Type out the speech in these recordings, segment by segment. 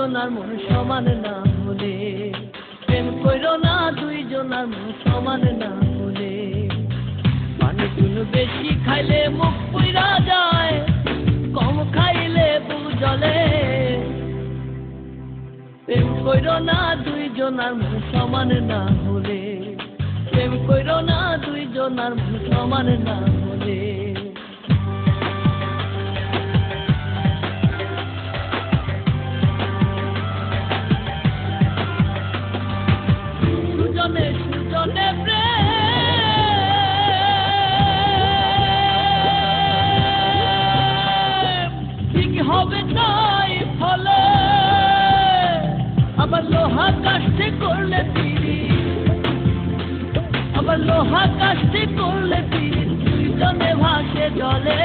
দুইজনার মন সমান না হলে, প্রেম কইরো না দুইজনার মন সমান না হলে। পানি চুন বেশি খাইলে মুখ পুইরা যায়, কম খাইলে বুক জ্বলে। প্রেম কইরো না দুইজনার মন সমান না হলে, প্রেম কইরো না দুইজনার মন সমান না হলে। সুজনে সুজনে প্রেম ঠিক হবে তাই ফলে, আবার লোহা কাষ্টে করলে তিরি, আবার লোহা কাষ্টে করলে তিরি, দুইজনে ভাসে জলে।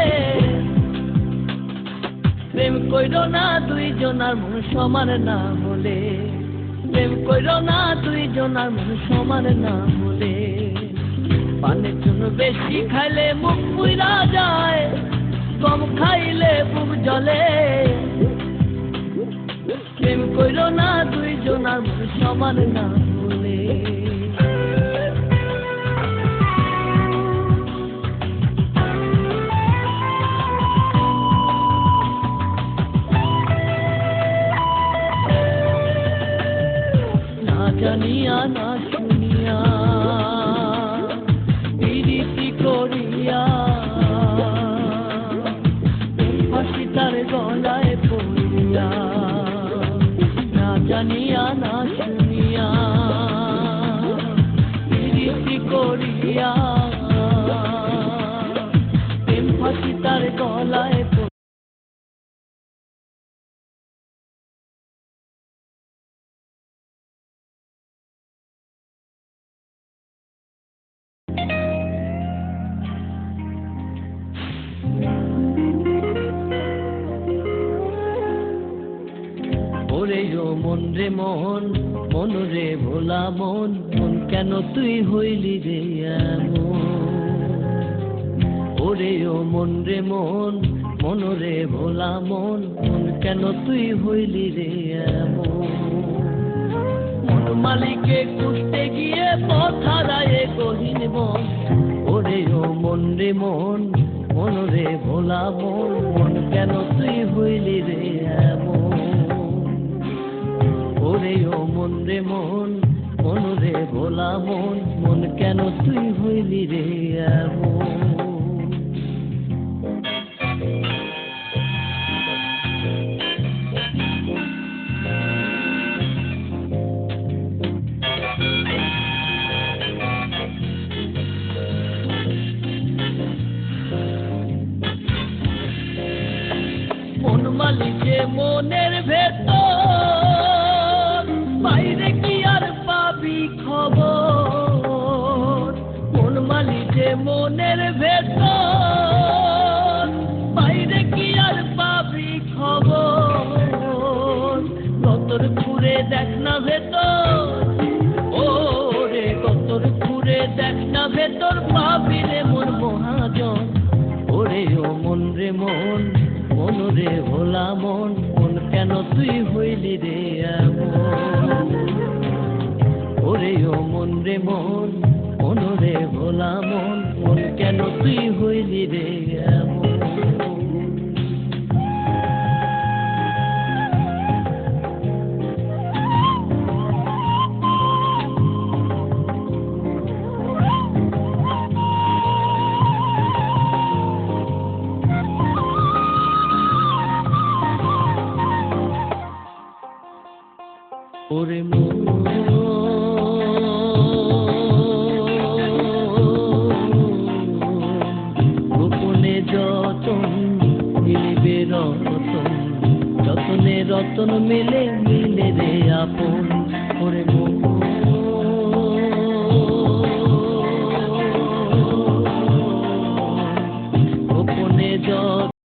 প্রেম কইরো না দুইজনার মন সমান না হলে, প্রেম কইরো না দুইজনার মন সমান না হলে। পানির জন্য বেশি খাইলে মুখ পুইরা যায়, কম খাইলে বুক জ্বলে। প্রেম কইরো না দুইজনার মন সমান না হলে। জানিয়া না শুনিয়া প্রীতি করিয়া, ফাঁসি তার গলায় পড়িয়া। না জানিয়া না শুনিয়া প্রীতি করিয়া, ফাঁসি তার গলায় পড়িয়া। ওরে ও মন রে মন, মন রে ভোলা মন, মন কেন তুই হইলি রে এমন। ওরে ও মন রে মন, মন রে ভোলা মন, মন কেন তুই হইলি রে এমন। মন মালিকে খুঁজতে গিয়ে পথ হারায়ে গহীন বন। ওরে ও মন রে মন, মন রে ভোলা মন, মন কেন তুই হইলি রে এমন। ওরে ও মন রে মন, মন রে ভোলা মন, মন কেন তুই হইলি রে এমন। মন মালিকে মনের ভেতর, বাইরে কি আর পাবি খবর। মন মালিকে মনের ভেতর, বাইরে কি আর পাবি খবর। কতর ঘুরে দেখ না ভেতর, ও রে কতর ঘুরে দেখ না ভেতর, পাবি রে মন মহাজন। ওরে ও মন রে মন, মন রে ভোলা মন, মন কেন তুই হইলি রে এমন। ওরে ও মন রে মন, মন রে ভোলা মন, মন কেন তুই হইলি রে এমন। ওরে গোপনে যতন মিলিবে রতন, যতনে রতন মেলে মিলে রে